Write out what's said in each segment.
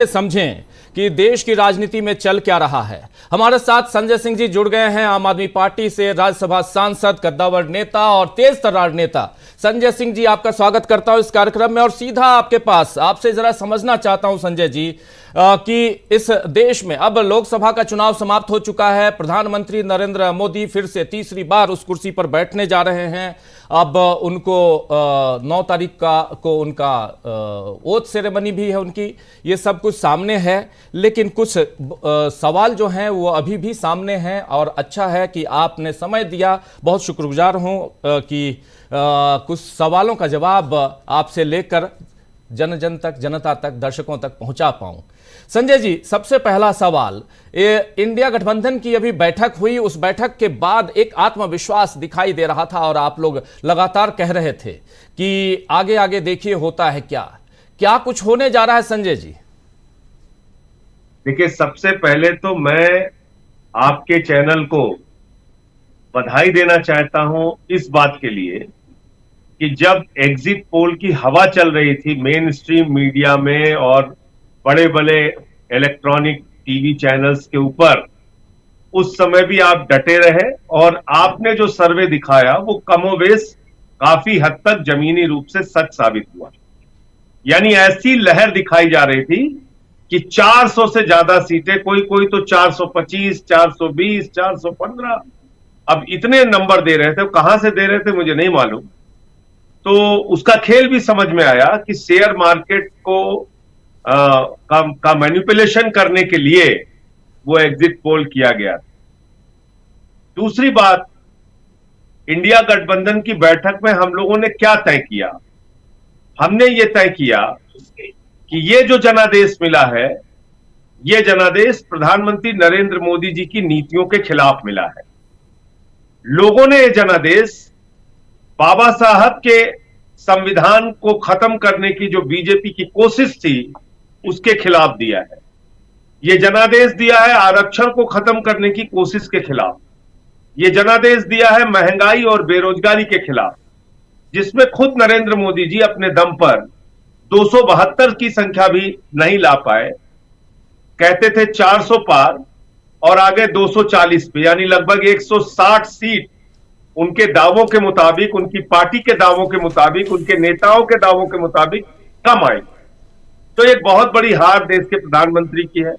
समझें कि देश की राजनीति में चल क्या रहा है। हमारे साथ संजय सिंह जी जुड़ गए हैं, आम आदमी पार्टी से राज्यसभा सांसद, कद्दावर नेता और तेज तर्रार नेता। संजय सिंह जी, आपका स्वागत करता हूं इस कार्यक्रम में और सीधा आपके पास आपसे जरा समझना चाहता हूं संजय जी कि इस देश में अब लोकसभा का चुनाव समाप्त हो चुका है। प्रधानमंत्री नरेंद्र मोदी फिर से तीसरी बार उस कुर्सी पर बैठने जा रहे हैं। अब उनको 9 तारीख को उनका ओथ सेरेमनी भी है उनकी। ये सब कुछ सामने है, लेकिन कुछ सवाल जो हैं वो अभी भी सामने हैं और अच्छा है कि आपने समय दिया। बहुत शुक्रगुजार हूं कि कुछ सवालों का जवाब आपसे लेकर जन जन तक, जनता तक, दर्शकों तक पहुंचा पाऊं। संजय जी, सबसे पहला सवाल, इंडिया गठबंधन की अभी बैठक हुई, उस बैठक के बाद एक आत्मविश्वास दिखाई दे रहा था और आप लोग लगातार कह रहे थे कि आगे आगे देखिए होता है क्या क्या कुछ होने जा रहा है। संजय जी देखिए, सबसे पहले तो मैं आपके चैनल को बधाई देना चाहता हूं इस बात के लिए कि जब एग्जिट पोल की हवा चल रही थी मेन स्ट्रीम मीडिया में और बड़े बड़े इलेक्ट्रॉनिक टीवी चैनल्स के ऊपर, उस समय भी आप डटे रहे और आपने जो सर्वे दिखाया वो कमोबेश काफी हद तक जमीनी रूप से सच साबित हुआ। यानी ऐसी लहर दिखाई जा रही थी कि 400 से ज्यादा सीटें, कोई कोई तो 425, 420, 415, अब इतने नंबर दे रहे थे। कहां से दे रहे थे मुझे नहीं मालूम। तो उसका खेल भी समझ में आया कि शेयर मार्केट को का मैनिपुलेशन करने के लिए वो एग्जिट पोल किया गया। दूसरी बात, इंडिया गठबंधन की बैठक में हम लोगों ने क्या तय किया? हमने ये तय किया कि ये जो जनादेश मिला है, ये जनादेश प्रधानमंत्री नरेंद्र मोदी जी की नीतियों के खिलाफ मिला है। लोगों ने ये जनादेश बाबा साहब के संविधान को खत्म करने की जो बीजेपी की कोशिश थी उसके खिलाफ दिया है। ये जनादेश दिया है आरक्षण को खत्म करने की कोशिश के खिलाफ। ये जनादेश दिया है महंगाई और बेरोजगारी के खिलाफ, जिसमें खुद नरेंद्र मोदी जी अपने दम पर 272 की संख्या भी नहीं ला पाए। कहते थे 400 पार और आगे 240 पे, यानी लगभग 160 सीट उनके दावों के मुताबिक, उनकी पार्टी के दावों के मुताबिक, उनके नेताओं के दावों के मुताबिक कम आई। तो एक बहुत बड़ी हार देश के प्रधानमंत्री की है।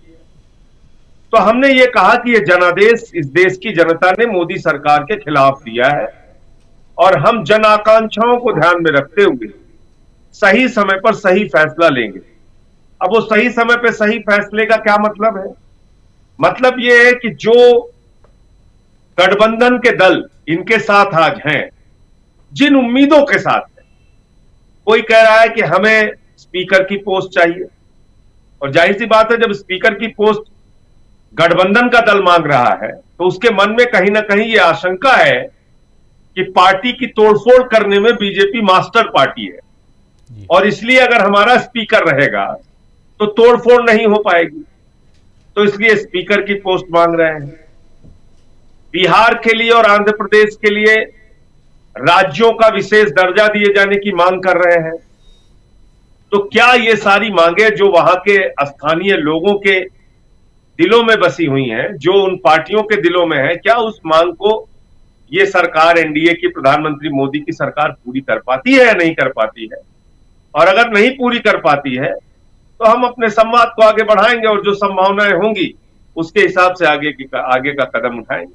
तो हमने ये कहा कि ये जनादेश इस देश की जनता ने मोदी सरकार के खिलाफ दिया है और हम जन आकांक्षाओं को ध्यान में रखते हुए सही समय पर सही फैसला लेंगे। अब वो सही समय पर सही फैसले का क्या मतलब है? मतलब ये है कि जो गठबंधन के दल इनके साथ आज हैं, जिन उम्मीदों के साथ है, कोई कह रहा है कि हमें स्पीकर की पोस्ट चाहिए, और जाहिर सी बात है जब स्पीकर की पोस्ट गठबंधन का दल मांग रहा है तो उसके मन में कहीं ना कहीं यह आशंका है कि पार्टी की तोड़फोड़ करने में बीजेपी मास्टर पार्टी है और इसलिए अगर हमारा स्पीकर रहेगा तो तोड़फोड़ नहीं हो पाएगी। तो इसलिए स्पीकर की पोस्ट मांग रहे हैं। बिहार के लिए और आंध्र प्रदेश के लिए राज्यों का विशेष दर्जा दिए जाने की मांग कर रहे हैं। तो क्या ये सारी मांगे जो वहां के स्थानीय लोगों के दिलों में बसी हुई हैं, जो उन पार्टियों के दिलों में है, क्या उस मांग को ये सरकार, एनडीए की, प्रधानमंत्री मोदी की सरकार पूरी कर पाती है या नहीं कर पाती है? और अगर नहीं पूरी कर पाती है तो हम अपने संवाद को आगे बढ़ाएंगे और जो संभावनाएं होंगी उसके हिसाब से आगे का कदम उठाएंगे।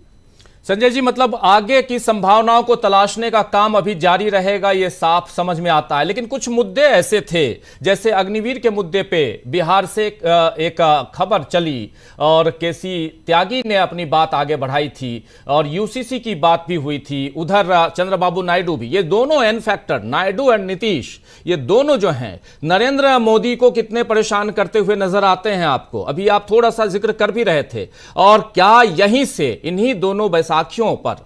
संजय जी, मतलब आगे की संभावनाओं को तलाशने का काम अभी जारी रहेगा, ये साफ समझ में आता है। लेकिन कुछ मुद्दे ऐसे थे, जैसे अग्निवीर के मुद्दे पे बिहार से एक खबर चली और केसी त्यागी ने अपनी बात आगे बढ़ाई थी और यूसीसी की बात भी हुई थी। उधर चंद्रबाबू नायडू भी, ये दोनों N factor, Naidu and Nitish, ये दोनों जो हैं नरेंद्र मोदी को कितने परेशान करते हुए नजर आते हैं आपको? अभी आप थोड़ा सा जिक्र कर भी रहे थे। और क्या यहीं से, इन्हीं दोनों साखियों पर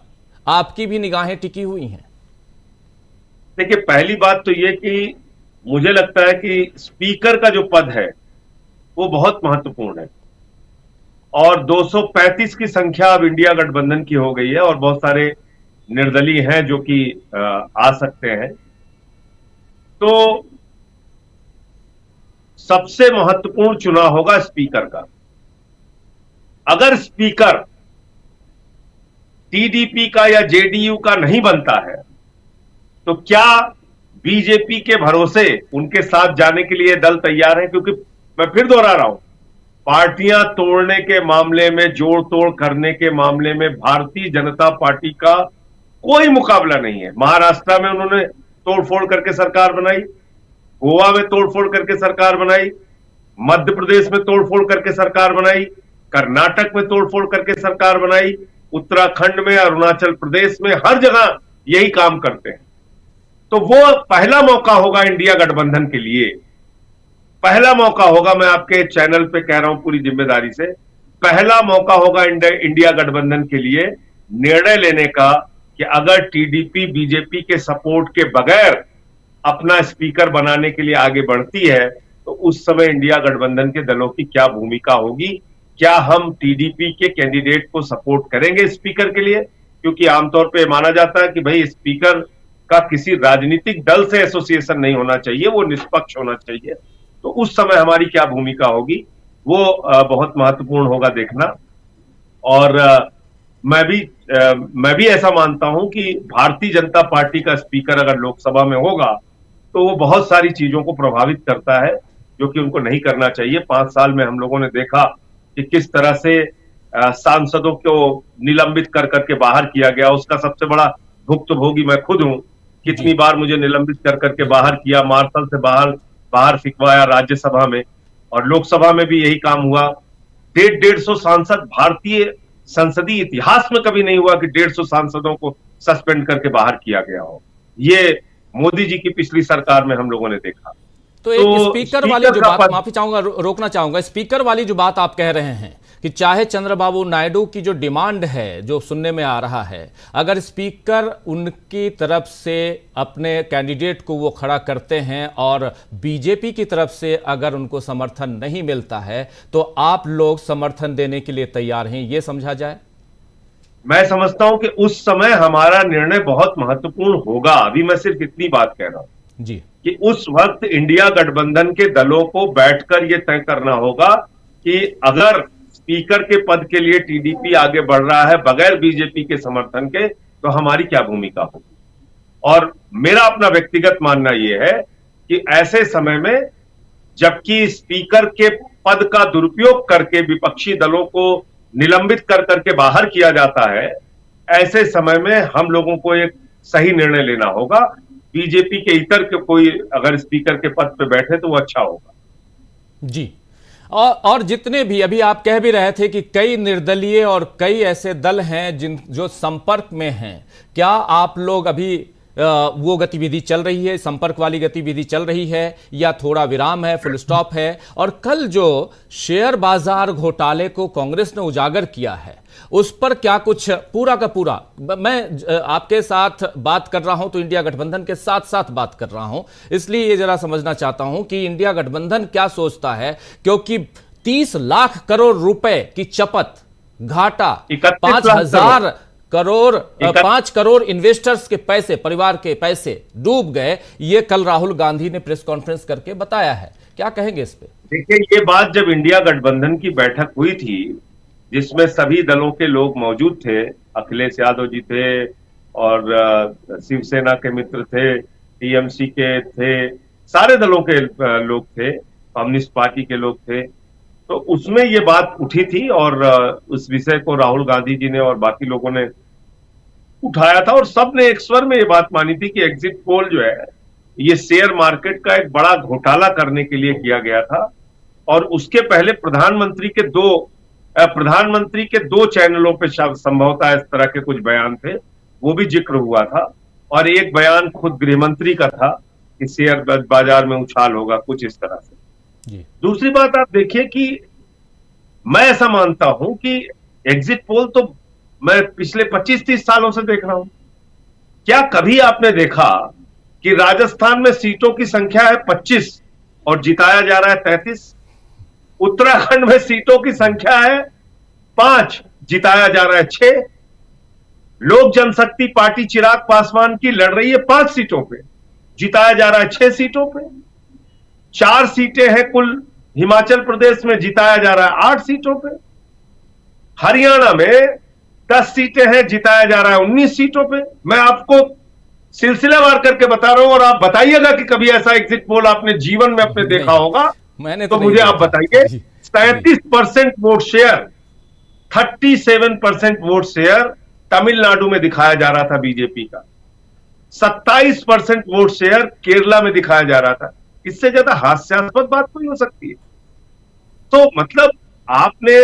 आपकी भी निगाहें टिकी हुई हैं? देखिए, पहली बात तो यह कि मुझे लगता है कि स्पीकर का जो पद है वो बहुत महत्वपूर्ण है और 235 की संख्या अब इंडिया गठबंधन की हो गई है और बहुत सारे निर्दलीय हैं जो कि आ सकते हैं। तो सबसे महत्वपूर्ण चुनाव होगा स्पीकर का। अगर स्पीकर टीडीपी का या जेडीयू का नहीं बनता है तो क्या बीजेपी के भरोसे उनके साथ जाने के लिए दल तैयार है? क्योंकि मैं फिर दोहरा रहा हूं, पार्टियां तोड़ने के मामले में, जोड़ तोड़ करने के मामले में भारतीय जनता पार्टी का कोई मुकाबला नहीं है। महाराष्ट्र में उन्होंने तोड़फोड़ करके सरकार बनाई, गोवा में तोड़फोड़ करके सरकार बनाई, मध्य प्रदेश में तोड़फोड़ करके सरकार बनाई, कर्नाटक में तोड़फोड़ करके सरकार बनाई, उत्तराखंड में, अरुणाचल प्रदेश में, हर जगह यही काम करते हैं। तो वो पहला मौका होगा इंडिया गठबंधन के लिए, पहला मौका होगा, मैं आपके चैनल पे कह रहा हूं पूरी जिम्मेदारी से, पहला मौका होगा इंडिया गठबंधन के लिए निर्णय लेने का कि अगर टीडीपी बीजेपी के सपोर्ट के बगैर अपना स्पीकर बनाने के लिए आगे बढ़ती है तो उस समय इंडिया गठबंधन के दलों की क्या भूमिका होगी। क्या हम टीडीपी के कैंडिडेट को सपोर्ट करेंगे स्पीकर के लिए? क्योंकि आमतौर पे माना जाता है कि भाई स्पीकर का किसी राजनीतिक दल से एसोसिएशन नहीं होना चाहिए, वो निष्पक्ष होना चाहिए। तो उस समय हमारी क्या भूमिका होगी वो बहुत महत्वपूर्ण होगा देखना। और मैं भी ऐसा मानता हूं कि भारतीय जनता पार्टी का स्पीकर अगर लोकसभा में होगा तो वो बहुत सारी चीजों को प्रभावित करता है जो कि उनको नहीं करना चाहिए। 5 साल में हम लोगों ने देखा कि किस तरह से सांसदों को निलंबित कर करके बाहर किया गया। उसका सबसे बड़ा भुक्तभोगी मैं खुद हूं। कितनी बार मुझे निलंबित कर करके बाहर किया, मार्शल से बाहर फिकवाया राज्यसभा में, और लोकसभा में भी यही काम हुआ। 150 सांसद, भारतीय संसदीय इतिहास में कभी नहीं हुआ कि 150 सांसदों को सस्पेंड करके बाहर किया गया हो। ये मोदी जी की पिछली सरकार में हम लोगों ने देखा। तो एक स्पीकर वाली जो बात, माफी चाहूंगा, रोकना चाहूंगा, स्पीकर वाली जो बात आप कह रहे हैं कि चाहे चंद्रबाबू नायडू की जो डिमांड है, जो सुनने में आ रहा है, अगर स्पीकर उनकी तरफ से अपने कैंडिडेट को वो खड़ा करते हैं और बीजेपी की तरफ से अगर उनको समर्थन नहीं मिलता है तो आप लोग समर्थन देने के लिए तैयार हैं, ये समझा जाए? मैं समझता हूं कि उस समय हमारा निर्णय बहुत महत्वपूर्ण होगा। अभी मैं सिर्फ इतनी बात कह रहा हूं जी कि उस वक्त इंडिया गठबंधन के दलों को बैठकर यह तय करना होगा कि अगर स्पीकर के पद के लिए टीडीपी आगे बढ़ रहा है बगैर बीजेपी के समर्थन के, तो हमारी क्या भूमिका होगी। और मेरा अपना व्यक्तिगत मानना यह है कि ऐसे समय में, जबकि स्पीकर के पद का दुरुपयोग करके विपक्षी दलों को निलंबित कर करके बाहर किया जाता है, ऐसे समय में हम लोगों को एक सही निर्णय लेना होगा। बीजेपी के इतर के कोई अगर स्पीकर के पद पे बैठे तो वो अच्छा होगा। जी। और जितने भी, अभी आप कह भी रहे थे कि कई निर्दलीय और कई ऐसे दल हैं जो संपर्क में हैं, क्या आप लोग अभी वो गतिविधि चल रही है, संपर्क वाली गतिविधि चल रही है, या थोड़ा विराम है, फुल स्टॉप है? और कल जो शेयर बाजार घोटाले को कांग्रेस ने उजागर किया है उस पर क्या कुछ पूरा का पूरा, मैं आपके साथ बात कर रहा हूं तो इंडिया गठबंधन के साथ साथ बात कर रहा हूं, इसलिए ये जरा समझना चाहता हूं कि इंडिया गठबंधन क्या सोचता है, क्योंकि 30 लाख करोड़ रुपए की चपत, घाटा, 5 करोड़ इन्वेस्टर्स के पैसे, परिवार के पैसे डूब गए, ये कल राहुल गांधी ने प्रेस कॉन्फ्रेंस करके बताया है। क्या कहेंगे इस पे? देखिए, ये बात जब इंडिया गठबंधन की बैठक हुई थी जिसमें सभी दलों के लोग मौजूद थे, अखिलेश यादव जी थे और शिवसेना के मित्र थे, टीएमसी के थे, सारे दलों के लोग थे, कम्युनिस्ट पार्टी के लोग थे, तो उसमें ये बात उठी थी और उस विषय को राहुल गांधी जी ने और बाकी लोगों ने उठाया था और सबने एक स्वर में ये बात मानी थी कि एग्जिट पोल जो है ये शेयर मार्केट का एक बड़ा घोटाला करने के लिए किया गया था। और उसके पहले प्रधानमंत्री के दो चैनलों पे संभवतः इस तरह के कुछ बयान थे, वो भी जिक्र हुआ था। और एक बयान खुद गृहमंत्री का था कि शेयर बाजार में उछाल होगा, कुछ इस तरह से जी। दूसरी बात आप देखिए कि मैं ऐसा मानता हूं कि एग्जिट पोल तो मैं पिछले 25-30 सालों से देख रहा हूं। क्या कभी आपने देखा कि राजस्थान में सीटों की संख्या है 25 और जिताया जा रहा है 33? उत्तराखंड में सीटों की संख्या है 5, जिताया जा रहा है 6। लोक जनशक्ति पार्टी चिराग पासवान की लड़ रही है 5 सीटों पे, जिताया जा रहा है 6 सीटों पे। 4 सीटें हैं कुल हिमाचल प्रदेश में जिताया जा रहा है 8 सीटों पे। हरियाणा में 10 सीटें हैं जिताया जा रहा है 19 सीटों पे। मैं आपको सिलसिलेवार करके बता रहा हूं और आप बताइएगा कि कभी ऐसा एग्जिट पोल आपने जीवन में अपने देखा होगा। मैंने तो तो मुझे आप बताइए। जी, 37% vote share, 37% vote share Tamil Nadu में दिखाया जा रहा था बीजेपी का, 27% वोट शेयर केरला में दिखाया जा रहा था। इससे ज्यादा हास्यास्पद बात कोई हो सकती है? तो मतलब आपने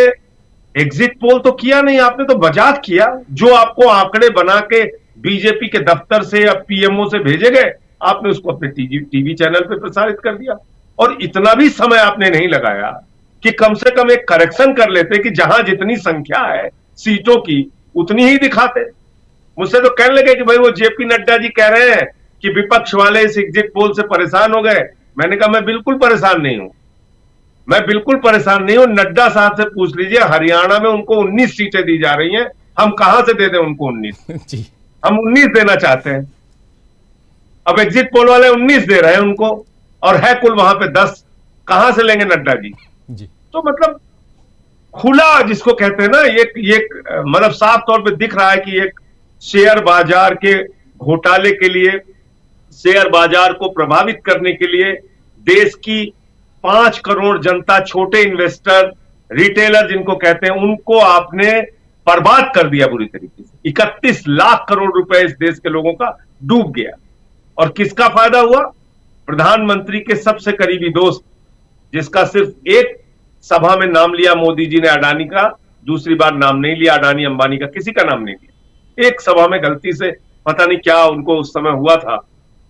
एग्जिट पोल तो किया नहीं, आपने तो मजाक किया। जो आपको आंकड़े बना के बीजेपी के दफ्तर से या पीएमओ से भेजे गए, आपने उसको अपने टीवी चैनल पे प्रसारित कर दिया। और इतना भी समय आपने नहीं लगाया कि कम से कम एक करेक्शन कर लेते कि जहां जितनी संख्या है सीटों की उतनी ही दिखाते। मुझसे तो कहने लगे कि भाई वो जेपी नड्डा जी कह रहे हैं कि विपक्ष वाले इस एग्जिट पोल से परेशान हो गए। मैंने कहा मैं बिल्कुल परेशान नहीं हूं, मैं बिल्कुल परेशान नहीं हूं। नड्डा साहब से पूछ लीजिए, हरियाणा में उनको 19 सीटें दी जा रही हैं, हम कहां से दे दें उनको 19? जी, हम 19 देना चाहते हैं। अब एग्जिट पोल वाले 19 दे रहे हैं उनको, और है कुल वहां पे 10। कहां से लेंगे नड्डा जी? जी, तो मतलब खुला जिसको कहते हैं ना, ये मतलब साफ तौर पे दिख रहा है कि एक शेयर बाजार के घोटाले के लिए, शेयर बाजार को प्रभावित करने के लिए देश की 5 करोड़ जनता, छोटे इन्वेस्टर, रिटेलर जिनको कहते हैं, उनको आपने बर्बाद कर दिया बुरी तरीके से। 31 लाख करोड़ रुपए इस देश के लोगों का डूब गया। और किसका फायदा हुआ? प्रधानमंत्री के सबसे करीबी दोस्त, जिसका सिर्फ एक सभा में नाम लिया मोदी जी ने अडानी का, दूसरी बार नाम नहीं लिया अडानी अंबानी का, किसी का नाम नहीं लिया। एक सभा में गलती से, पता नहीं क्या उनको उस समय हुआ था,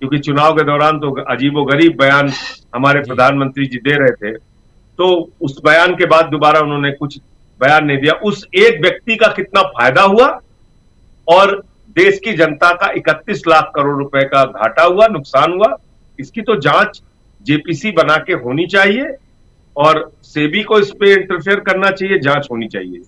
क्योंकि चुनाव के दौरान तो अजीबोगरीब बयान हमारे प्रधानमंत्री जी दे रहे थे, तो उस बयान के बाद दोबारा उन्होंने कुछ बयान नहीं दिया। उस एक व्यक्ति का कितना फायदा हुआ और देश की जनता का 31 लाख करोड़ रुपए का घाटा हुआ, नुकसान हुआ, इसकी तो जांच जेपीसी बना के होनी चाहिए और सेबी को इस पे इंटरफेयर करना चाहिए, जांच होनी चाहिए।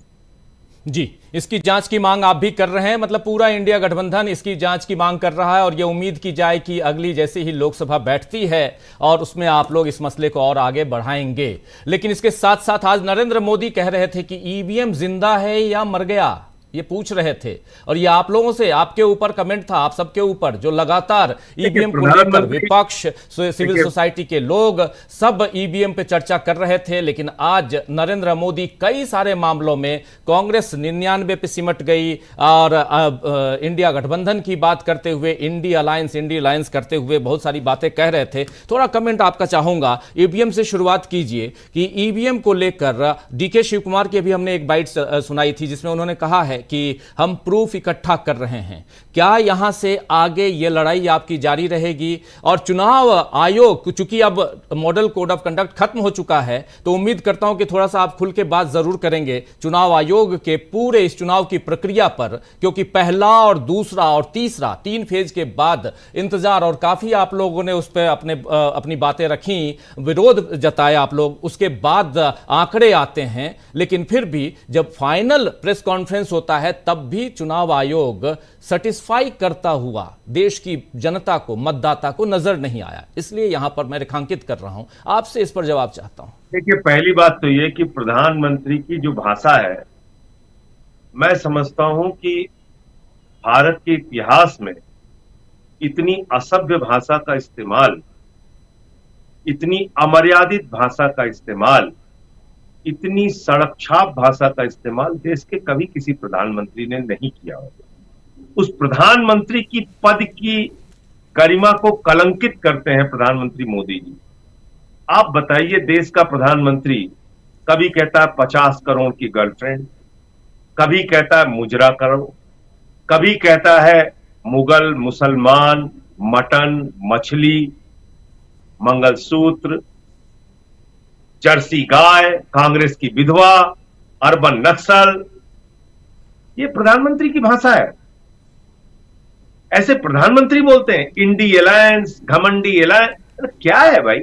जी, इसकी जांच की मांग आप भी कर रहे हैं, मतलब पूरा इंडिया गठबंधन इसकी जांच की मांग कर रहा है और ये उम्मीद की जाए कि अगली जैसे ही लोकसभा बैठती है और उसमें आप लोग इस मसले को और आगे बढ़ाएंगे। लेकिन इसके साथ साथ आज नरेंद्र मोदी कह रहे थे कि ईवीएम जिंदा है या मर गया, ये पूछ रहे थे। और ये आप लोगों से, आपके ऊपर कमेंट था, आप सबके ऊपर, जो लगातार ईवीएम को लेकर विपक्ष, सिविल सोसाइटी के लोग सब ईवीएम पे चर्चा कर रहे थे। लेकिन आज नरेंद्र मोदी कई सारे मामलों में, कांग्रेस 99 पे सिमट गई और इंडिया गठबंधन की बात करते हुए इंडी अलायंस करते हुए बहुत सारी बातें कह रहे थे। थोड़ा कमेंट आपका चाहूंगा। ईवीएम से शुरुआत कीजिए कि ईवीएम को लेकर डीके शिव कुमार की अभी हमने एक बाइट सुनाई थी जिसमें उन्होंने कहा है कि हम प्रूफ इकट्ठा कर रहे हैं। क्या यहां से आगे ये लड़ाई आपकी जारी रहेगी? और चुनाव आयोग, चूंकि अब मॉडल कोड ऑफ कंडक्ट खत्म हो चुका है, तो उम्मीद करता हूं कि थोड़ा सा आप खुल के बात जरूर करेंगे चुनाव आयोग के पूरे इस चुनाव की प्रक्रिया पर, क्योंकि पहला और दूसरा और तीसरा 3 फेज के बाद इंतजार, और काफी आप लोगों ने उस पर अपनी बातें रखी, विरोध जताया आप लोग, उसके बाद आंकड़े आते हैं। लेकिन फिर भी जब फाइनल प्रेस कॉन्फ्रेंस होता है तब भी चुनाव आयोग सेटिस्फाई करता हुआ देश की जनता को, मतदाता को नजर नहीं आया। इसलिए यहां पर मैं रेखांकित कर रहा हूं, आपसे इस पर जवाब चाहता हूं। देखिए, पहली बात तो यह कि प्रधानमंत्री की जो भाषा है, मैं समझता हूं कि भारत के इतिहास में इतनी असभ्य भाषा का इस्तेमाल, इतनी अमर्यादित भाषा का इस्तेमाल, इतनी सड़कछाप भाषा का इस्तेमाल देश के कभी किसी प्रधानमंत्री ने नहीं किया होगा। उस प्रधानमंत्री की पद की गरिमा को कलंकित करते हैं प्रधानमंत्री मोदी जी। आप बताइए, देश का प्रधानमंत्री कभी कहता है 50 करोड़ की गर्लफ्रेंड, कभी कहता है मुजरा करो, कभी कहता है मुगल, मुसलमान, मटन, मछली, मंगलसूत्र, जर्सी गाय, कांग्रेस की विधवा, अर्बन नक्सल। ये प्रधानमंत्री की भाषा है। ऐसे प्रधानमंत्री बोलते हैं इंडी अलायंस, घमंडी अलायंस, क्या है भाई?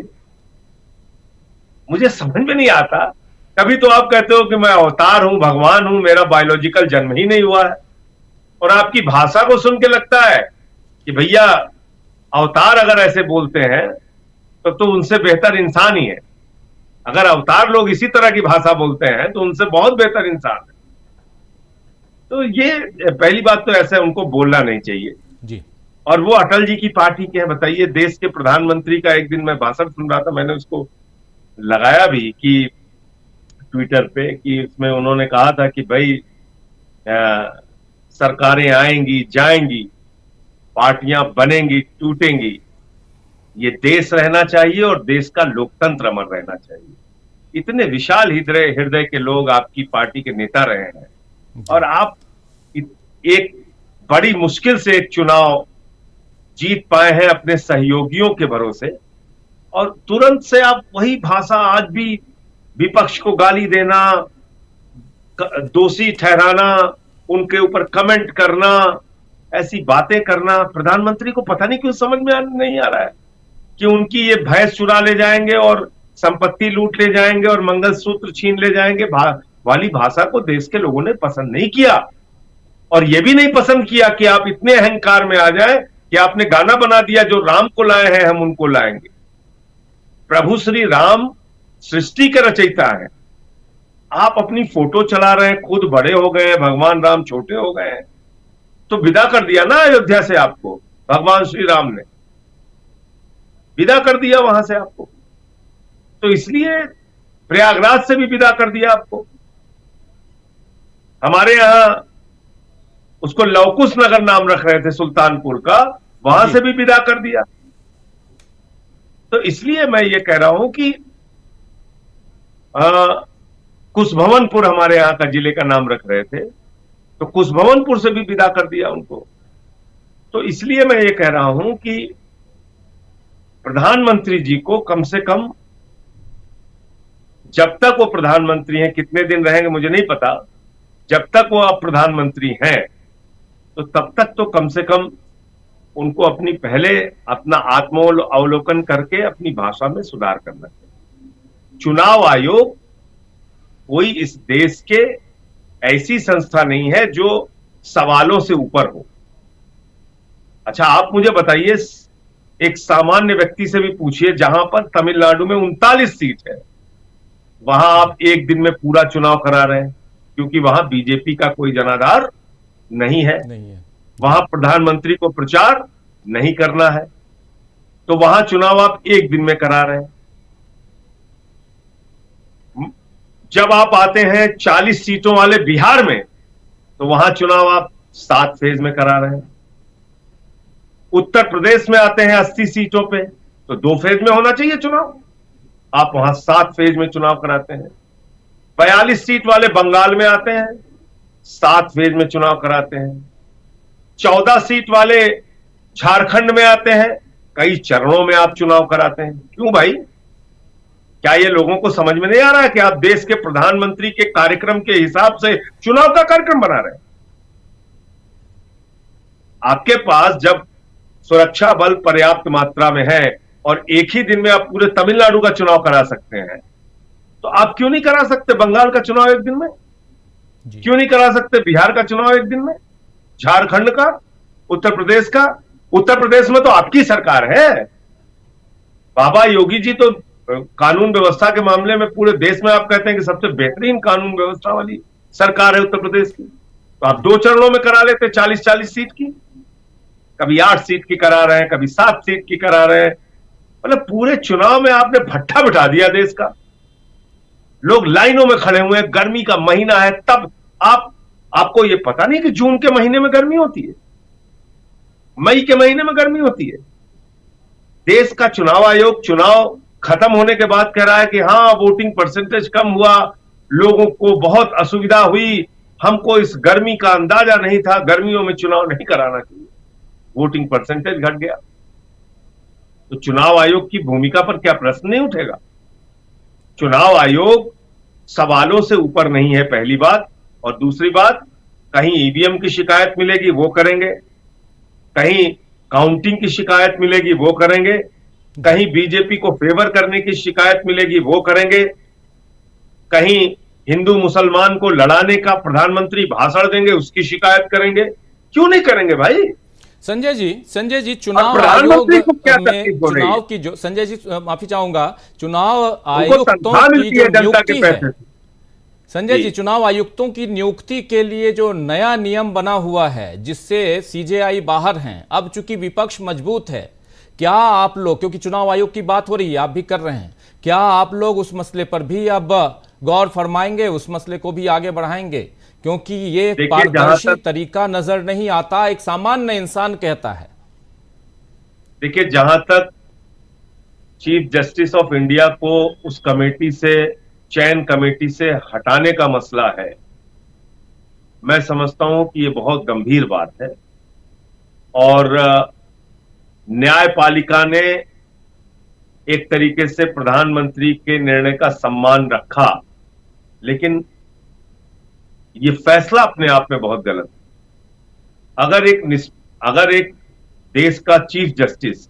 मुझे समझ में नहीं आता। कभी तो आप कहते हो कि मैं अवतार हूं, भगवान हूं, मेरा बायोलॉजिकल जन्म ही नहीं हुआ है, और आपकी भाषा को सुन के लगता है कि भैया अवतार अगर ऐसे बोलते हैं तो उनसे बेहतर इंसान ही है। अगर अवतार लोग इसी तरह की भाषा बोलते हैं तो उनसे बहुत बेहतर इंसान है। तो ये पहली बात तो ऐसे उनको बोलना नहीं चाहिए जी। और वो अटल जी की पार्टी के हैं। बताइए, देश के प्रधानमंत्री का एक दिन मैं भाषण सुन रहा था, मैंने उसको लगाया भी कि ट्विटर पे, कि उसमें उन्होंने कहा था कि भाई सरकारें आएंगी जाएंगी, पार्टियां बनेंगी टूटेंगी, ये देश रहना चाहिए और देश का लोकतंत्र अमर रहना चाहिए। इतने विशाल हृदय के लोग आपकी पार्टी के नेता रहे हैं और आप एक बड़ी मुश्किल से एक चुनाव जीत पाए हैं अपने सहयोगियों के भरोसे, और तुरंत से आप वही भाषा आज भी विपक्ष को गाली देना, दोषी ठहराना, उनके ऊपर कमेंट करना, ऐसी बातें करना। प्रधानमंत्री को पता नहीं क्यों समझ में नहीं आ रहा है कि उनकी ये भैंस चुरा ले जाएंगे और संपत्ति लूट ले जाएंगे और मंगलसूत्र छीन ले जाएंगे वाली भाषा को देश के लोगों ने पसंद नहीं किया। और यह भी नहीं पसंद किया कि आप इतने अहंकार में आ जाए कि आपने गाना बना दिया, जो राम को लाए हैं हम उनको लाएंगे। प्रभु श्री राम सृष्टि के रचयिता हैं, आप अपनी फोटो चला रहे हैं, खुद बड़े हो गए हैं, भगवान राम छोटे हो गए हैं, तो विदा कर दिया ना अयोध्या से आपको, भगवान श्री राम ने विदा कर दिया वहां से आपको। तो इसलिए प्रयागराज से भी विदा कर दिया आपको। हमारे यहां उसको लवकुश नगर नाम रख रहे थे सुल्तानपुर का, वहां से भी विदा कर दिया। तो इसलिए मैं ये कह रहा हूं कि कुशभवनपुर हमारे यहां का जिले का नाम रख रहे थे, तो कुशभवनपुर से भी विदा कर दिया उनको। तो इसलिए मैं ये कह रहा हूं कि प्रधानमंत्री जी को कम से कम, जब तक वो प्रधानमंत्री हैं, कितने दिन रहेंगे मुझे नहीं पता, जब तक वो अब प्रधानमंत्री हैं तो तब तक तो कम से कम उनको अपनी पहले अपना आत्मावलोकन करके अपनी भाषा में सुधार करना चाहिए। चुनाव आयोग कोई इस देश के ऐसी संस्था नहीं है जो सवालों से ऊपर हो। अच्छा, आप मुझे बताइए, एक सामान्य व्यक्ति से भी पूछिए, जहां पर तमिलनाडु में 39 सीट है, वहां आप एक दिन में पूरा चुनाव करा रहे हैं, क्योंकि वहां बीजेपी का कोई जनाधार नहीं है। वहां प्रधानमंत्री को प्रचार नहीं करना है, तो वहां चुनाव आप एक दिन में करा रहे हैं। जब आप आते हैं 40 सीटों वाले बिहार में, तो वहां चुनाव आप 7 फेज में करा रहे हैं। उत्तर प्रदेश में आते हैं 80 सीटों पे, तो 2 फेज में होना चाहिए चुनाव, आप वहां 7 फेज में चुनाव कराते हैं। 42 सीट वाले बंगाल में आते हैं, 7 फेज में चुनाव कराते हैं। 14 सीट वाले झारखंड में आते हैं, कई चरणों में आप चुनाव कराते हैं। क्यों भाई? क्या ये लोगों को समझ में नहीं आ रहा है कि आप देश के प्रधानमंत्री के कार्यक्रम के हिसाब से चुनाव का कार्यक्रम बना रहे हैं? आपके पास जब सुरक्षा बल पर्याप्त मात्रा में है और एक ही दिन में आप पूरे तमिलनाडु का चुनाव करा सकते हैं, तो आप क्यों नहीं करा सकते बंगाल का चुनाव एक दिन में? क्यों नहीं करा सकते बिहार का चुनाव एक दिन में, झारखंड का, उत्तर प्रदेश का? उत्तर प्रदेश में तो आपकी सरकार है। बाबा योगी जी तो कानून व्यवस्था के मामले में पूरे देश में आप कहते हैं कि सबसे बेहतरीन कानून व्यवस्था वाली सरकार है उत्तर प्रदेश की। तो आप 2 चरणों में करा लेते 40-40 सीट की, कभी 8 सीट की करा रहे हैं, कभी 7 सीट की करा रहे हैं। मतलब पूरे चुनाव में आपने भट्ठा बिठा दिया देश का। लोग लाइनों में खड़े हुए हैं, गर्मी का महीना है, तब आपको ये पता नहीं कि जून के महीने में गर्मी होती है, मई के महीने में गर्मी होती है। देश का चुनाव आयोग चुनाव खत्म होने के बाद कह रहा है कि हाँ, वोटिंग परसेंटेज कम हुआ, लोगों को बहुत असुविधा हुई, हमको इस गर्मी का अंदाजा नहीं था, गर्मियों में चुनाव नहीं कराना चाहिए, वोटिंग परसेंटेज घट गया। तो चुनाव आयोग की भूमिका पर क्या प्रश्न नहीं उठेगा? चुनाव आयोग सवालों से ऊपर नहीं है, पहली बात। और दूसरी बात, कहीं ईवीएम की शिकायत मिलेगी वो करेंगे, कहीं काउंटिंग की शिकायत मिलेगी वो करेंगे, कहीं बीजेपी को फेवर करने की शिकायत मिलेगी वो करेंगे, कहीं हिंदू मुसलमान को लड़ाने का प्रधानमंत्री भाषण देंगे उसकी शिकायत करेंगे। क्यों नहीं करेंगे भाई? संजय जी चुनाव आयोग प्रधानमंत्री को क्या में तकलीफ हो रही है? चुनाव की जो संजय जी माफी चाहूंगा, चुनाव उनको आयुक्तों तनख्वाह की मिलती जो है जनता के नियुक्ति है, पैसे से। संजय जी। जी चुनाव आयुक्तों की नियुक्ति के लिए जो नया नियम बना हुआ है जिससे सीजेआई बाहर हैं, अब चूंकि विपक्ष मजबूत है, क्या आप लोग, क्योंकि चुनाव आयोग की बात हो रही है, आप भी कर रहे हैं, क्या आप लोग उस मसले पर भी अब गौर फरमाएंगे, उस मसले को भी आगे बढ़ाएंगे? क्योंकि ये देखिए, पारदर्शी तरीका नजर नहीं आता, एक सामान्य इंसान कहता है। देखिए, जहां तक चीफ जस्टिस ऑफ इंडिया को उस कमेटी से, चयन कमेटी से हटाने का मसला है, मैं समझता हूं कि ये बहुत गंभीर बात है। और न्यायपालिका ने एक तरीके से प्रधानमंत्री के निर्णय का सम्मान रखा, लेकिन ये फैसला अपने आप में बहुत गलत है। अगर एक देश का चीफ जस्टिस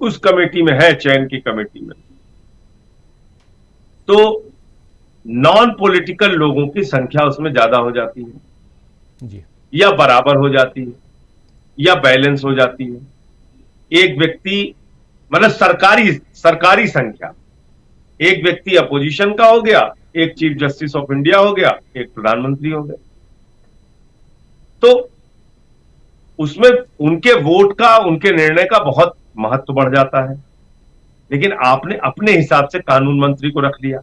उस कमेटी में है, चयन की कमेटी में, तो नॉन पॉलिटिकल लोगों की संख्या उसमें ज्यादा हो जाती है जी। या बराबर हो जाती है या बैलेंस हो जाती है। एक व्यक्ति, मतलब सरकारी संख्या, एक व्यक्ति अपोजिशन का हो गया, एक चीफ जस्टिस ऑफ इंडिया हो गया, एक प्रधानमंत्री हो गया, तो उसमें उनके वोट का, उनके निर्णय का बहुत महत्व बढ़ जाता है। लेकिन आपने अपने हिसाब से कानून मंत्री को रख लिया,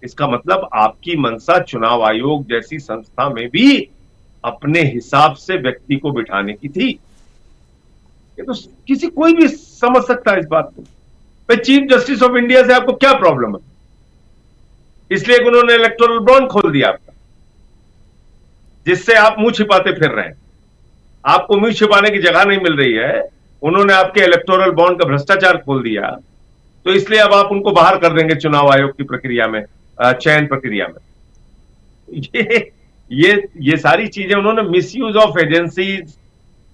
इसका मतलब आपकी मंशा चुनाव आयोग जैसी संस्था में भी अपने हिसाब से व्यक्ति को बिठाने की थी। ये तो कोई भी समझ सकता है इस बात को। भाई, चीफ जस्टिस ऑफ इंडिया से आपको क्या प्रॉब्लम है? इसलिए कि उन्होंने इलेक्टोरल बॉन्ड खोल दिया आपका, जिससे आप मुंह छिपाते फिर रहे हैं। आपको मुंह छिपाने की जगह नहीं मिल रही है, उन्होंने आपके इलेक्टोरल बॉन्ड का भ्रष्टाचार खोल दिया, तो इसलिए अब आप उनको बाहर कर देंगे चुनाव आयोग की प्रक्रिया में, चयन प्रक्रिया में। ये सारी चीजें उन्होंने मिसयूज ऑफ एजेंसीज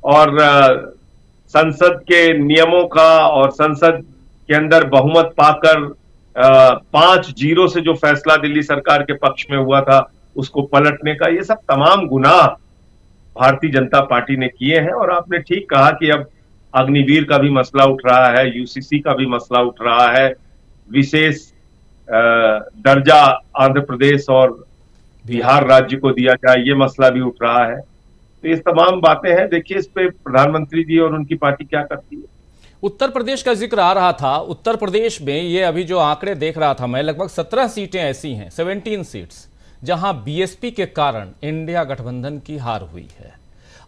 और संसद के नियमों का, और संसद के अंदर बहुमत पाकर 5-0 से जो फैसला दिल्ली सरकार के पक्ष में हुआ था उसको पलटने का, ये सब तमाम गुनाह भारतीय जनता पार्टी ने किए हैं। और आपने ठीक कहा कि अब अग्निवीर का भी मसला उठ रहा है, यूसीसी का भी मसला उठ रहा है, विशेष दर्जा आंध्र प्रदेश और बिहार राज्य को दिया जाए, ये मसला भी उठ रहा है। तो ये तमाम बातें हैं। देखिए, इस पे प्रधानमंत्री जी और उनकी पार्टी क्या करती है। उत्तर प्रदेश का जिक्र आ रहा था, उत्तर प्रदेश में ये अभी जो आंकड़े देख रहा था मैं, लगभग 17 सीटें ऐसी हैं, 17 सीट्स, जहां बीएसपी के कारण इंडिया गठबंधन की हार हुई है।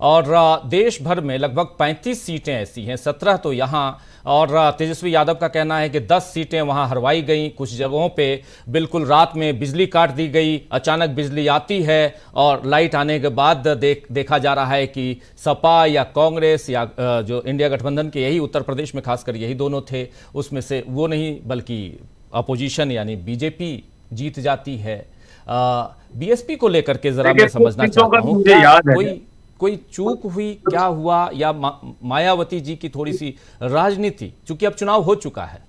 और देश भर में लगभग 35 सीटें ऐसी हैं, 17 तो यहाँ, और तेजस्वी यादव का कहना है कि 10 सीटें वहाँ हरवाई गई। कुछ जगहों पे बिल्कुल रात में बिजली काट दी गई, अचानक बिजली आती है और लाइट आने के बाद देखा जा रहा है कि सपा या कांग्रेस या जो इंडिया गठबंधन के, यही उत्तर प्रदेश में खासकर यही दोनों थे, उसमें से वो नहीं बल्कि अपोजिशन यानी बीजेपी जीत जाती है। बीएसपी को लेकर के जरा मैं समझना चाहता हूँ, क्या कोई चूक हुई, क्या हुआ, या मायावती जी की थोड़ी सी राजनीति, चूंकि अब चुनाव हो चुका है?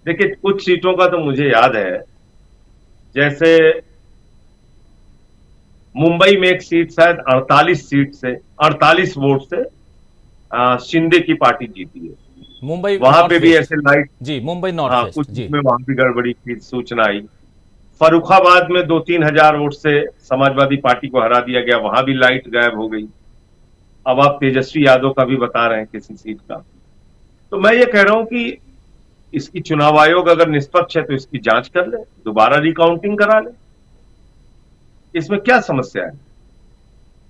देखिए, कुछ सीटों का तो मुझे याद है, जैसे मुंबई में एक सीट शायद 48 वोट से शिंदे की पार्टी जीती है। मुंबई वहां पे भी ऐसे लाइट, जी, मुंबई नॉर्थ वेस्ट, कुछ जी, में वहां भी गड़बड़ी की सूचना आई। फर्रुखाबाद में 2-3 हजार वोट से समाजवादी पार्टी को हरा दिया गया, वहां भी लाइट गायब हो गई। अब आप तेजस्वी यादव का भी बता रहे हैं किसी सीट का। तो मैं ये कह रहा हूं कि इसकी चुनाव आयोग अगर निष्पक्ष है तो इसकी जांच कर ले, दोबारा रिकाउंटिंग करा ले, इसमें क्या समस्या है।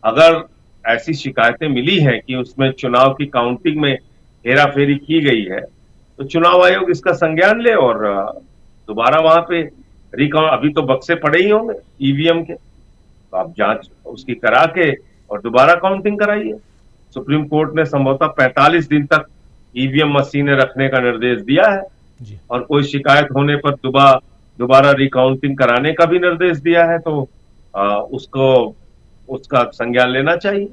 अगर ऐसी शिकायतें मिली हैं कि उसमें चुनाव की काउंटिंग में हेराफेरी की गई है, तो चुनाव आयोग इसका संज्ञान ले और दोबारा वहां पे अभी तो बक्से पड़े ही होंगे ईवीएम के, तो आप जांच उसकी करा के और दोबारा काउंटिंग कराइए। सुप्रीम कोर्ट ने संभवतः 45 दिन तक ईवीएम मशीनें रखने का निर्देश दिया है जी। और कोई शिकायत होने पर दोबारा रिकाउंटिंग कराने का भी निर्देश दिया है। तो उसको उसका संज्ञान लेना चाहिए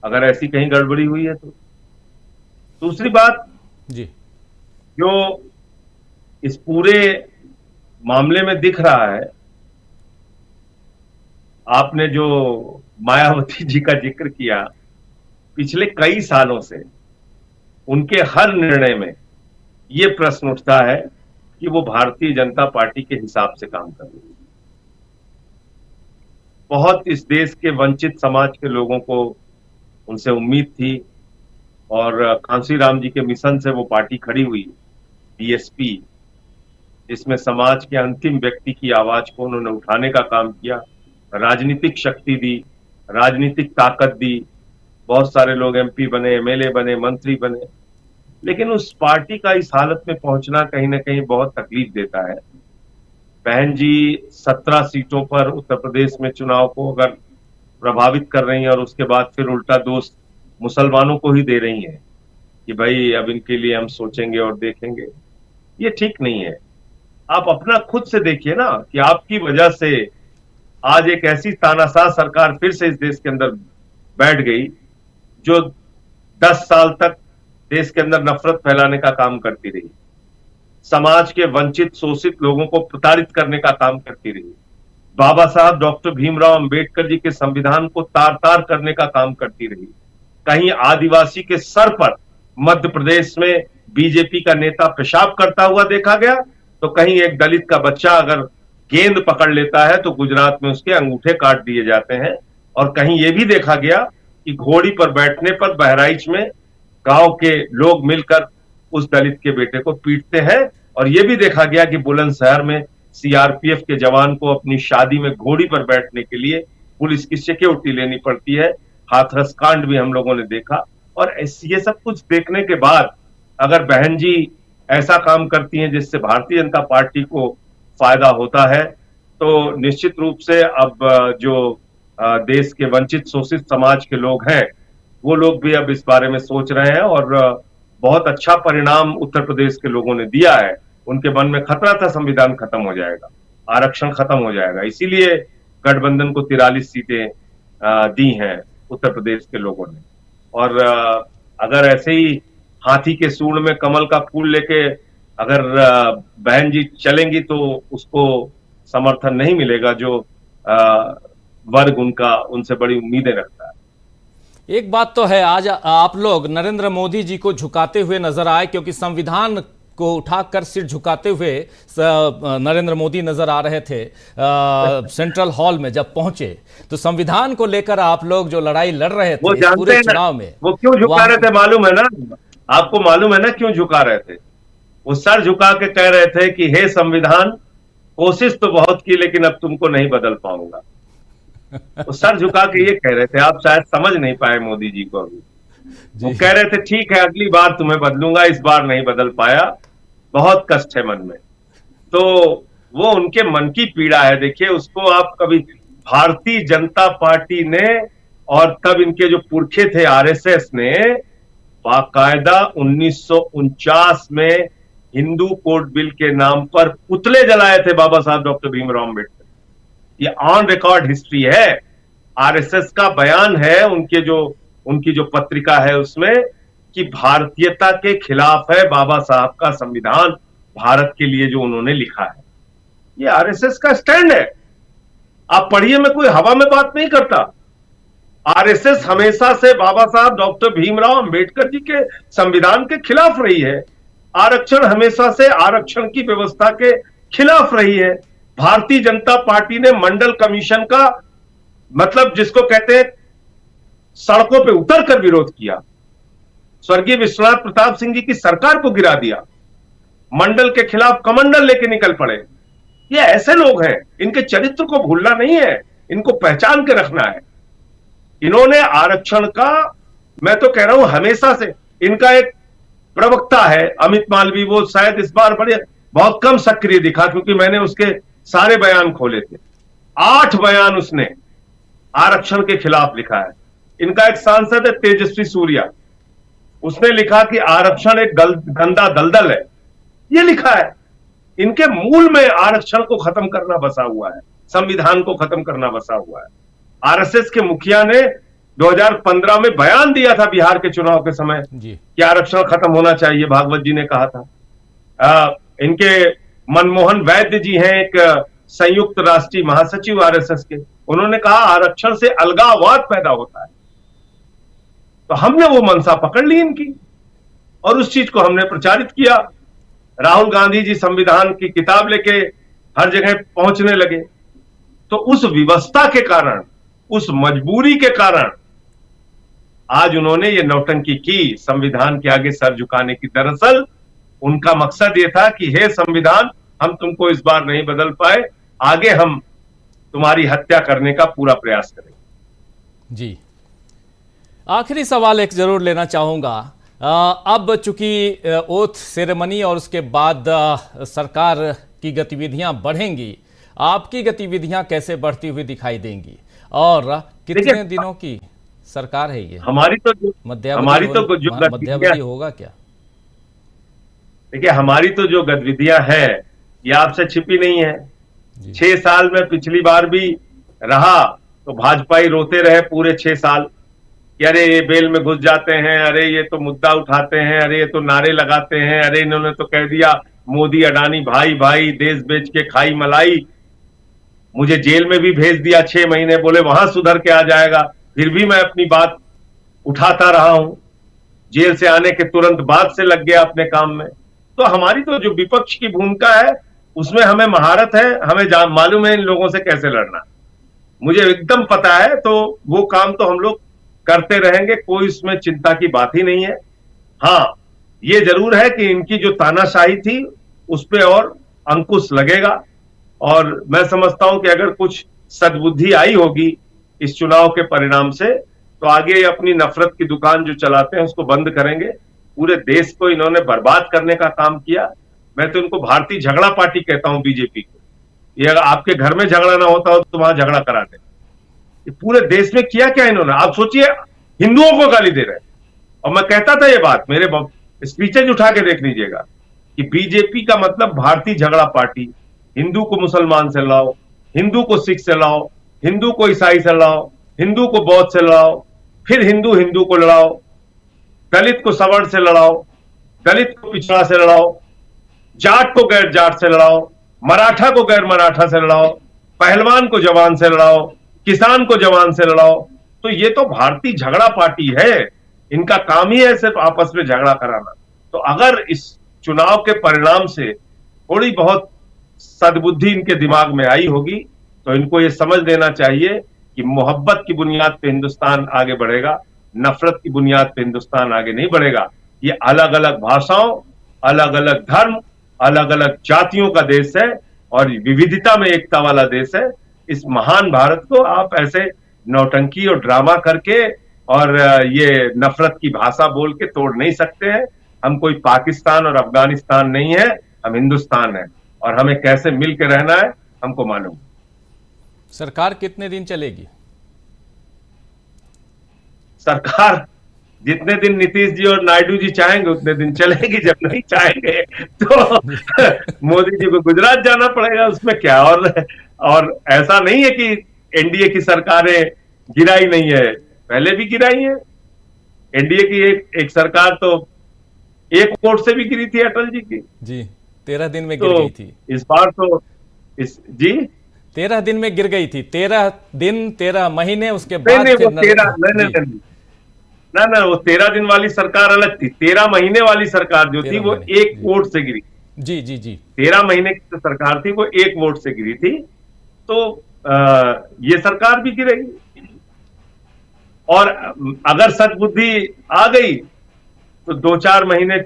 अगर ऐसी कहीं गड़बड़ी हुई है तो। दूसरी बात जी, जो इस पूरे मामले में दिख रहा है आपने जो मायावती जी का जिक्र किया, पिछले कई सालों से उनके हर निर्णय में ये प्रश्न उठता है कि वो भारतीय जनता पार्टी के हिसाब से काम कर रही है। बहुत इस देश के वंचित समाज के लोगों को उनसे उम्मीद थी और कांसी राम जी के मिशन से वो पार्टी खड़ी हुई, बीएसपी, जिसमें समाज के अंतिम व्यक्ति की आवाज को उन्होंने उठाने का काम किया, राजनीतिक शक्ति दी, राजनीतिक ताकत दी, बहुत सारे लोग एमपी बने, एमएलए बने, मंत्री बने। लेकिन उस पार्टी का इस हालत में पहुंचना कहीं ना कहीं बहुत तकलीफ देता है। बहन जी 17 सीटों पर उत्तर प्रदेश में चुनाव को अगर प्रभावित कर रही हैं और उसके बाद फिर उल्टा दोष मुसलमानों को ही दे रही हैं कि भाई अब इनके लिए हम सोचेंगे और देखेंगे, ये ठीक नहीं है। आप अपना खुद से देखिए ना कि आपकी वजह से आज एक ऐसी तानाशाह सरकार फिर से इस देश के अंदर बैठ गई जो 10 साल तक देश के अंदर नफरत फैलाने का काम करती रही, समाज के वंचित शोषित लोगों को प्रताड़ित करने का काम करती रही, बाबा साहब डॉक्टर भीमराव अंबेडकर जी के संविधान को तार तार करने का काम करती रही। कहीं आदिवासी के सर पर मध्य प्रदेश में बीजेपी का नेता पेशाब करता हुआ देखा गया, तो कहीं एक दलित का बच्चा अगर गेंद पकड़ लेता है तो गुजरात में उसके अंगूठे काट दिए जाते हैं। और कहीं यह भी देखा गया कि घोड़ी पर बैठने पर बहराइच में गांव के लोग मिलकर उस दलित के बेटे को पीटते हैं। और यह भी देखा गया कि बुलंदशहर में सीआरपीएफ के जवान को अपनी शादी में घोड़ी पर बैठने के लिए पुलिस की सिक्योरिटी लेनी पड़ती है। हाथरस कांड भी हम लोगों ने देखा। और ये सब कुछ देखने के बाद अगर बहन जी ऐसा काम करती हैं जिससे भारतीय जनता पार्टी को फायदा होता है, तो निश्चित रूप से अब जो देश के वंचित शोषित समाज के लोग हैं वो लोग भी अब इस बारे में सोच रहे हैं और बहुत अच्छा परिणाम उत्तर प्रदेश के लोगों ने दिया है। उनके मन में खतरा था संविधान खत्म हो जाएगा, आरक्षण खत्म हो जाएगा, इसीलिए गठबंधन को 43 सीटें दी हैं उत्तर प्रदेश के लोगों ने। और अगर ऐसे ही हाथी के सूंड में कमल का फूल लेके अगर बहन जी चलेंगी तो उसको समर्थन नहीं मिलेगा जो वर्ग उनका उनसे बड़ी उम्मीदें रखता है। एक बात तो है, आज आप लोग नरेंद्र मोदी जी को झुकाते हुए नजर आए, क्योंकि संविधान को उठाकर सिर झुकाते हुए नरेंद्र मोदी नजर आ रहे थे सेंट्रल हॉल में। जब पहुंचे तो संविधान को लेकर आप लोग जो लड़ाई लड़ रहे थे इस पूरे चुनाव में, वो क्यों झुका रहे थे मालूम है ना? आपको मालूम है ना क्यों झुका रहे थे? वो सर झुका के कह रहे थे कि हे संविधान, कोशिश तो बहुत की लेकिन अब तुमको नहीं बदल पाऊंगा। वो सर झुका के ये कह रहे थे, आप शायद समझ नहीं पाए मोदी जी को अभी। वो कह रहे थे ठीक है अगली बार तुम्हें बदलूंगा, इस बार नहीं बदल पाया, बहुत कष्ट है मन में। तो वो उनके मन की पीड़ा है। देखिए उसको आप कभी, भारतीय जनता पार्टी ने और तब इनके जो पुरखे थे आरएसएस ने बाकायदा 1949 में हिंदू कोड बिल के नाम पर पुतले जलाए थे बाबा साहब डॉक्टर भीमराव अंबेडकर। ये ऑन रिकॉर्ड हिस्ट्री है, आरएसएस का बयान है, उनकी जो पत्रिका है उसमें, कि भारतीयता के खिलाफ है बाबा साहब का संविधान, भारत के लिए जो उन्होंने लिखा है। ये आरएसएस का स्टैंड है। आप पढ़िए, मैं कोई हवा में बात नहीं करता। आरएसएस हमेशा से बाबा साहब डॉक्टर भीमराव अंबेडकर जी के संविधान के खिलाफ रही है। आरक्षण हमेशा से आरक्षण की व्यवस्था के खिलाफ रही है। भारतीय जनता पार्टी ने मंडल कमीशन का, मतलब जिसको कहते हैं सड़कों पे उतर कर विरोध किया, स्वर्गीय विश्वनाथ प्रताप सिंह जी की सरकार को गिरा दिया, मंडल के खिलाफ कमंडल लेके निकल पड़े। ये ऐसे लोग हैं, इनके चरित्र को भूलना नहीं है, इनको पहचान के रखना है। इन्होंने आरक्षण का, मैं तो कह रहा हूं हमेशा से, इनका एक प्रवक्ता है अमित मालवीय, वो शायद इस बार बहुत कम सक्रिय दिखा क्योंकि मैंने उसके सारे बयान खोले थे। 8 बयान उसने आरक्षण के खिलाफ लिखा है। इनका एक सांसद है तेजस्वी सूर्या, उसने लिखा कि आरक्षण एक गंदा दलदल है, ये लिखा है। इनके मूल में आरक्षण को खत्म करना बसा हुआ है, संविधान को खत्म करना बसा हुआ है। आरएसएस के मुखिया ने 2015 में बयान दिया था बिहार के चुनाव के समय कि आरक्षण खत्म होना चाहिए, भागवत जी ने कहा था। इनके मनमोहन वैद्य जी हैं, एक संयुक्त राष्ट्रीय महासचिव आरएसएस के, उन्होंने कहा आरक्षण से अलगाववाद पैदा होता है। तो हमने वो मंशा पकड़ ली इनकी और उस चीज को हमने प्रचारित किया। राहुल गांधी जी संविधान की किताब लेके हर जगह पहुंचने लगे। तो उस विवशता के कारण, उस मजबूरी के कारण आज उन्होंने ये नौटंकी की, संविधान के आगे सर झुकाने की। दरअसल उनका मकसद ये था कि हे संविधान, हम तुमको इस बार नहीं बदल पाए, आगे हम तुम्हारी हत्या करने का पूरा प्रयास करेंगे। जी, आखिरी सवाल एक जरूर लेना चाहूंगा। अब चूंकि ओथ सेरेमनी और उसके बाद सरकार की गतिविधियां बढ़ेंगी, आपकी गतिविधियां कैसे बढ़ती हुई दिखाई देंगी और कितने दिनों की सरकार है ये? हमारी तो जो मध्यावधि होगा क्या? देखिए, हमारी तो जो गतिविधियां हैं ये आपसे छिपी नहीं है। 6 साल में पिछली बार भी रहा तो भाजपा ही रोते रहे पूरे 6 साल कि अरे ये बेल में घुस जाते हैं, अरे ये तो मुद्दा उठाते हैं, अरे ये तो नारे लगाते हैं, अरे इन्होंने तो कह दिया मोदी अडानी भाई भाई, देश बेच के खाई मलाई। मुझे जेल में भी भेज दिया 6 महीने, बोले वहां सुधर के आ जाएगा। फिर भी मैं अपनी बात उठाता रहा हूं। जेल से आने के तुरंत बाद से लग गया अपने काम में। तो हमारी तो जो विपक्ष की भूमिका है उसमें हमें महारत है, हमें मालूम है इन लोगों से कैसे लड़ना, मुझे एकदम पता है। तो वो काम तो हम लोग करते रहेंगे, कोई इसमें चिंता की बात ही नहीं है। हाँ, ये जरूर है कि इनकी जो तानाशाही थी उस पर और अंकुश लगेगा और मैं समझता हूं कि अगर कुछ सद्बुद्धि आई होगी इस चुनाव के परिणाम से तो आगे ये अपनी नफरत की दुकान जो चलाते हैं उसको बंद करेंगे। पूरे देश को इन्होंने बर्बाद करने का काम किया। मैं तो इनको भारतीय झगड़ा पार्टी कहता हूं बीजेपी को। ये अगर आपके घर में झगड़ा ना होता हो तो वहां झगड़ा करा दे। ये पूरे देश में किया क्या इन्होंने? आप सोचिए, हिंदुओं को गाली दे रहे हैं। और मैं कहता था ये बात, मेरे स्पीचेज उठा के देख लीजिएगा कि बीजेपी का मतलब भारतीय झगड़ा पार्टी। हिंदू को मुसलमान से लड़ाओ, हिंदू को सिख से लड़ाओ, हिंदू को ईसाई से लड़ाओ, हिंदू को बौद्ध से लड़ाओ, फिर हिंदू हिंदू को लड़ाओ, दलित को सवर्ण से लड़ाओ, दलित को पिछड़ा से लड़ाओ, जाट को गैर जाट से लड़ाओ, मराठा को गैर मराठा से लड़ाओ, पहलवान को जवान से लड़ाओ, किसान को जवान से लड़ाओ। तो ये तो भारतीय झगड़ा पार्टी है। इनका काम ही है सिर्फ आपस में झगड़ा कराना। तो अगर इस चुनाव के परिणाम से थोड़ी बहुत सद्बुद्धि इनके दिमाग में आई होगी तो इनको ये समझ लेना चाहिए कि मोहब्बत की बुनियाद पे हिंदुस्तान आगे बढ़ेगा, नफरत की बुनियाद पे हिंदुस्तान आगे नहीं बढ़ेगा। ये अलग अलग भाषाओं, अलग अलग धर्म, अलग अलग जातियों का देश है और विविधता में एकता वाला देश है। इस महान भारत को आप ऐसे नौटंकी और ड्रामा करके और ये नफरत की भाषा बोल के तोड़ नहीं सकते हैं। हम कोई पाकिस्तान और अफगानिस्तान नहीं है, हम हिंदुस्तान है और हमें कैसे मिल के रहना है हमको मालूम। सरकार कितने दिन चलेगी? सरकार जितने दिन नीतीश जी और नायडू जी चाहेंगे उतने दिन चलेगी। जब नहीं चाहेंगे तो मोदी जी को गुजरात जाना पड़ेगा, उसमें क्या। और ऐसा नहीं है कि एनडीए की सरकारें गिराई नहीं है, पहले भी गिराई है। एनडीए की एक सरकार तो एक वोट से भी गिरी थी अटल जी की। जी, 13 दिन में गिर गई थी। इस बार तो जी 13 दिन में गिर गई थी। 13 दिन 13 महीने उसके बाद नहीं, वो 13 दिन वाली सरकार अलग थी। 13 महीने वाली सरकार जो थी वो एक वोट से गिरी। जी जी जी 13 महीने की सरकार थी वो एक वोट से गिरी थी। तो ये सरकार भी गिरेगी और अगर सद्बुद्धि आ गई तो 2-4 महीने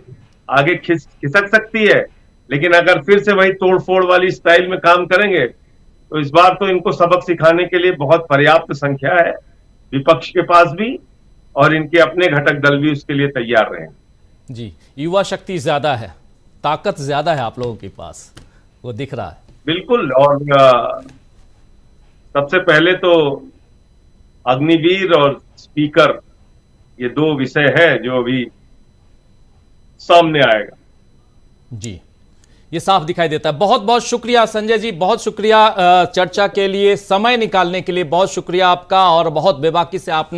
आगे खिसक सकती है। लेकिन अगर फिर से वही तोड़फोड़ वाली स्टाइल में काम करेंगे तो इस बार तो इनको सबक सिखाने के लिए बहुत पर्याप्त संख्या है विपक्ष के पास भी और इनके अपने घटक दल भी उसके लिए तैयार रहे। जी, युवा शक्ति ज्यादा है, ताकत ज्यादा है आप लोगों के पास, वो दिख रहा है। बिल्कुल। और सबसे पहले तो अग्निवीर और स्पीकर ये 2 विषय है जो अभी सामने आएगा। जी, ये साफ दिखाई देता है। बहुत बहुत शुक्रिया संजय जी, बहुत शुक्रिया चर्चा के लिए समय निकालने के लिए, बहुत शुक्रिया आपका और बहुत बेबाकी से आपने